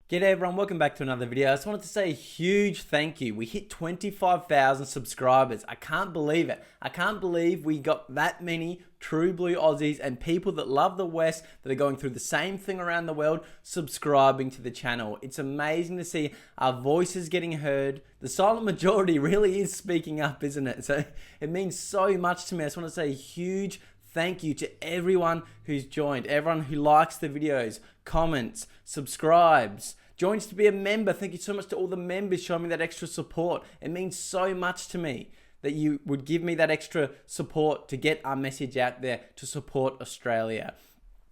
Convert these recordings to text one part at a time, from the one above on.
G'day everyone, welcome back to another video. I just wanted to say a huge thank you. We hit 25,000 subscribers. I can't believe it. I can't believe we got that many true blue Aussies and people that love the West that are going through the same thing around the world subscribing to the channel. It's amazing to see our voices getting heard. The silent majority really is speaking up, isn't it? So it means so much to me. I just want to say a huge thank you to everyone who's joined, everyone who likes the videos, comments, subscribes, joins to be a member. Thank you so much to all the members showing me that extra support. It means so much to me that you would give me that extra support to get our message out there to support Australia.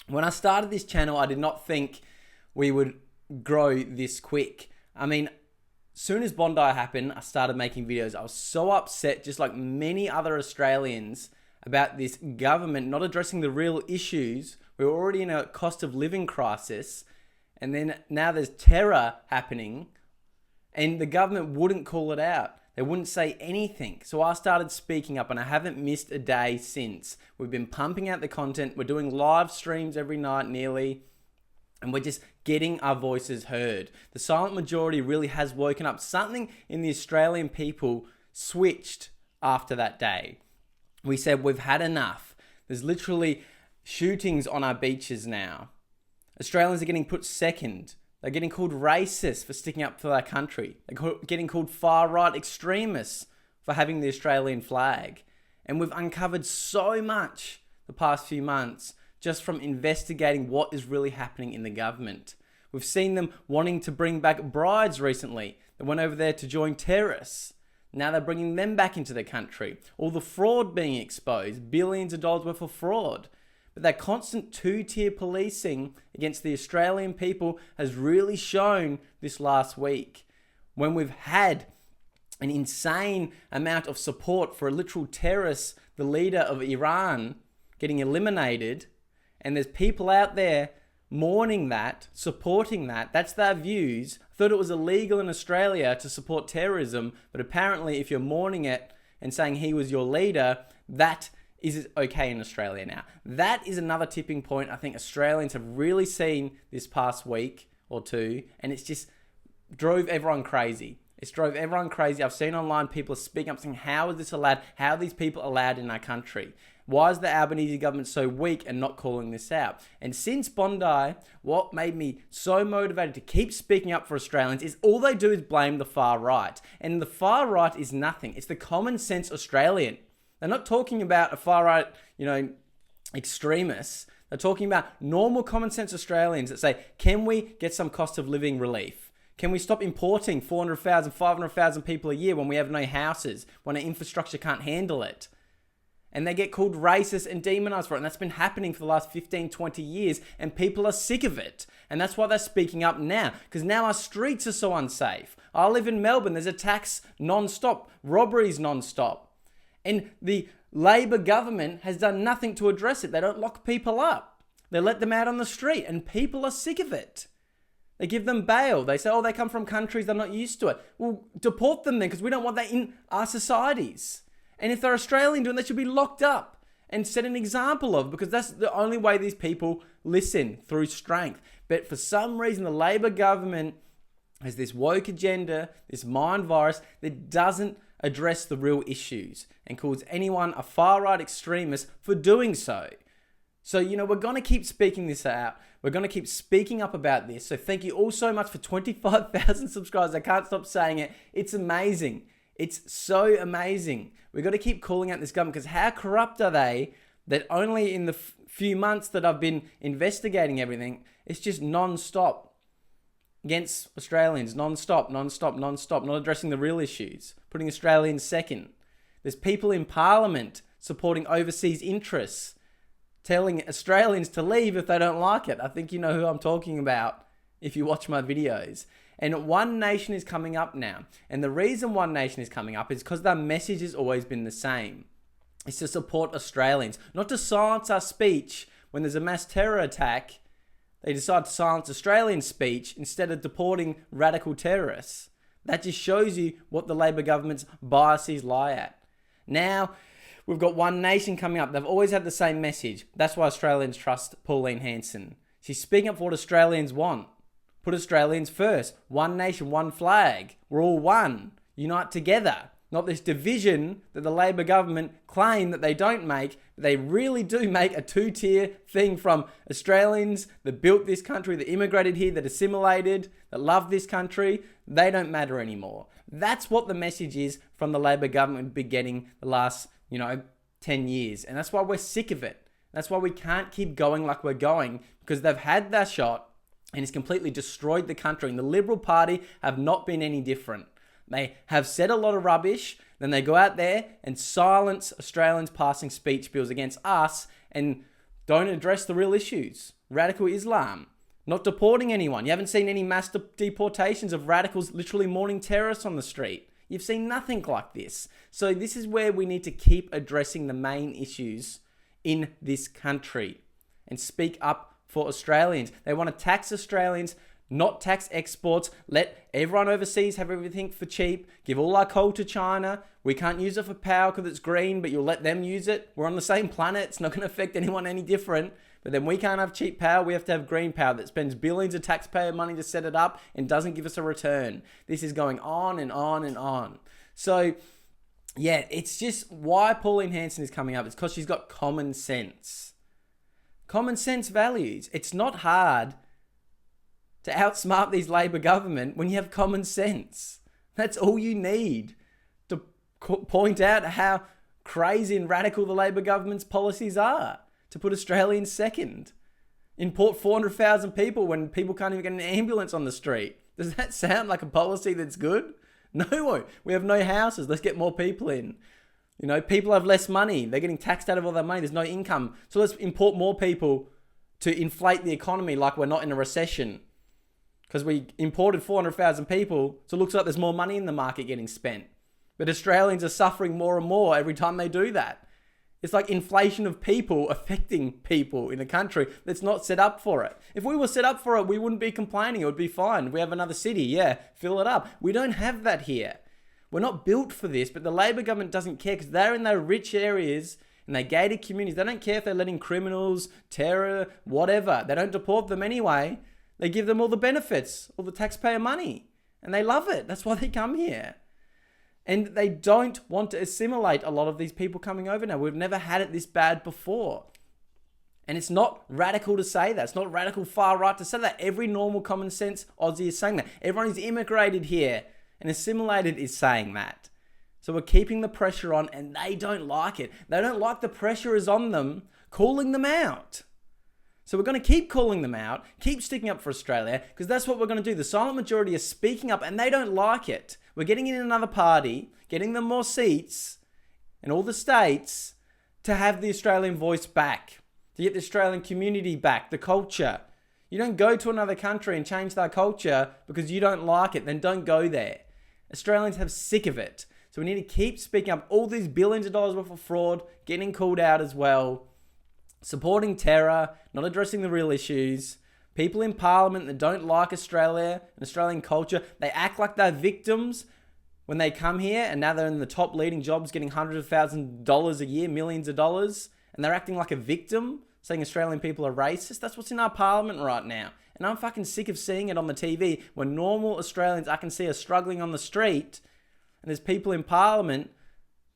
When I started this channel, I did not think we would grow this quick. I mean, soon as Bondi happened, I started making videos. I was so upset, just like many other Australians, about this government not addressing the real issues. We were already in a cost of living crisis, and then now there's terror happening, and the government wouldn't call it out. They wouldn't say anything. So I started speaking up, and I haven't missed a day since. We've been pumping out the content. We're doing live streams every night nearly, and we're just getting our voices heard. The silent majority really has woken up. Something in the Australian people switched after that day. We said we've had enough. There's literally shootings on our beaches now. Australians are getting put second. They're getting called racist for sticking up for their country. They're getting called far-right extremists for having the Australian flag. And we've uncovered so much the past few months just from investigating what is really happening in the government. We've seen them wanting to bring back brides recently that went over there to join terrorists. Now they're bringing them back into the country. All the fraud being exposed, billions of dollars worth of fraud. But that constant two-tier policing against the Australian people has really shown this last week. When we've had an insane amount of support for a literal terrorist, the leader of Iran, getting eliminated, and there's people out there mourning that, supporting that. That's their views. I thought it was illegal in Australia to support terrorism, but apparently if you're mourning it and saying he was your leader, that is okay in Australia now. That is another tipping point I think Australians have really seen this past week or two, and it's just drove everyone crazy. It's drove everyone crazy. I've seen online people speaking up saying, how is this allowed? How are these people allowed in our country? Why is the Albanese government so weak and not calling this out? And since Bondi, what made me so motivated to keep speaking up for Australians is all they do is blame the far right. And the far right is nothing. It's the common sense Australian. They're not talking about a far right, extremists. They're talking about normal common sense Australians that say, can we get some cost of living relief? Can we stop importing 400,000, 500,000 people a year when we have no houses, when our infrastructure can't handle it? And they get called racist and demonized for it. And that's been happening for the last 15, 20 years. And people are sick of it. And that's why they're speaking up now. Because now our streets are so unsafe. I live in Melbourne. There's attacks non-stop. Robberies non-stop. And the Labor government has done nothing to address it. They don't lock people up. They let them out on the street. And people are sick of it. They give them bail. They say, oh, they come from countries they're not used to it. Well, deport them then, because we don't want that in our societies. And if they're Australian doing, they should be locked up and set an example of, because that's the only way these people listen, through strength. But for some reason, the Labor government has this woke agenda, this mind virus that doesn't address the real issues and calls anyone a far-right extremist for doing so. So, we're going to keep speaking this out. We're going to keep speaking up about this. So thank you all so much for 25,000 subscribers. I can't stop saying it. It's amazing. It's so amazing. We've got to keep calling out this government, because how corrupt are they that only in the few months that I've been investigating everything, it's just non-stop against Australians, non-stop, not addressing the real issues, putting Australians second. There's people in Parliament supporting overseas interests, telling Australians to leave if they don't like it. I think you know who I'm talking about if you watch my videos. And One Nation is coming up now. And the reason One Nation is coming up is because their message has always been the same. It's to support Australians, not to silence our speech when there's a mass terror attack. They decide to silence Australian speech instead of deporting radical terrorists. That just shows you what the Labor government's biases lie at. Now, we've got One Nation coming up. They've always had the same message. That's why Australians trust Pauline Hanson. She's speaking up for what Australians want. Put Australians first. One nation, one flag. We're all one. Unite together. Not this division that the Labor government claim that they don't make. But they really do make a two-tier thing from Australians that built this country, that immigrated here, that assimilated, that love this country. They don't matter anymore. That's what the message is from the Labor government beginning the last, 10 years. And that's why we're sick of it. That's why we can't keep going like we're going, because they've had their shot and it's completely destroyed the country. And the Liberal Party have not been any different. They have said a lot of rubbish, then they go out there and silence Australians passing speech bills against us and don't address the real issues. Radical Islam, not deporting anyone. You haven't seen any mass deportations of radicals literally mourning terrorists on the street. You've seen nothing like this. So this is where we need to keep addressing the main issues in this country and speak up for Australians. They want to tax Australians, not tax exports. Let everyone overseas have everything for cheap. Give all our coal to China. We can't use it for power because it's green, but you'll let them use it. We're on the same planet. It's not going to affect anyone any different. But then we can't have cheap power. We have to have green power that spends billions of taxpayer money to set it up and doesn't give us a return. This is going on and on and on. So, yeah, it's just why Pauline Hanson is coming up. It's because she's got common sense. Common sense values. It's not hard to outsmart these Labor government when you have common sense. That's all you need to point out how crazy and radical the Labor government's policies are. To put Australians second. Import 400,000 people when people can't even get an ambulance on the street. Does that sound like a policy that's good? No, we have no houses. Let's get more people in. People have less money. They're getting taxed out of all their money. There's no income. So let's import more people to inflate the economy like we're not in a recession. Because we imported 400,000 people, so it looks like there's more money in the market getting spent. But Australians are suffering more and more every time they do that. It's like inflation of people affecting people in a country that's not set up for it. If we were set up for it, we wouldn't be complaining. It would be fine. We have another city. Yeah, fill it up. We don't have that here. We're not built for this, but the Labor government doesn't care because they're in their rich areas and they gated communities. They don't care if they're letting criminals, terror, whatever. They don't deport them anyway. They give them all the benefits, all the taxpayer money, and they love it. That's why they come here. And they don't want to assimilate a lot of these people coming over now. We've never had it this bad before. And it's not radical to say that. It's not radical far right to say that. Every normal common sense Aussie is saying that. Everyone who's immigrated here and assimilated is saying that. So we're keeping the pressure on and they don't like it. They don't like the pressure is on them, calling them out. So we're going to keep calling them out, keep sticking up for Australia, because that's what we're going to do. The silent majority is speaking up and they don't like it. We're getting in another party, getting them more seats in all the states to have the Australian voice back, to get the Australian community back, the culture. You don't go to another country and change their culture because you don't like it, then don't go there. Australians have sick of it. So we need to keep speaking up. All these billions of dollars worth of fraud, getting called out as well. Supporting terror, not addressing the real issues. People in Parliament that don't like Australia and Australian culture, they act like they're victims when they come here and now they're in the top leading jobs getting hundreds of thousands of dollars a year, millions of dollars, and they're acting like a victim, saying Australian people are racist. That's what's in our Parliament right now. And I'm fucking sick of seeing it on the TV when normal Australians I can see are struggling on the street and there's people in Parliament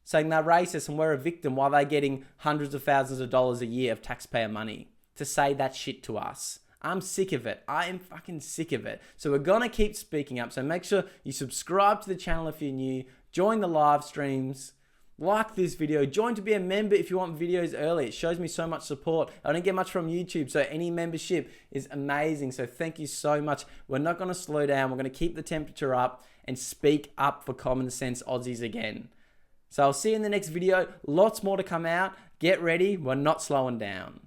saying they're racist and we're a victim while they're getting hundreds of thousands of dollars a year of taxpayer money to say that shit to us. I'm sick of it. I am fucking sick of it. So we're going to keep speaking up. So make sure you subscribe to the channel if you're new. Join the live streams. Like this video. Join to be a member if you want videos early. It shows me so much support. I don't get much from YouTube, so any membership is amazing. So thank you so much. We're not going to slow down. We're going to keep the temperature up and speak up for common sense Aussies again. So I'll see you in the next video. Lots more to come out. Get ready. We're not slowing down.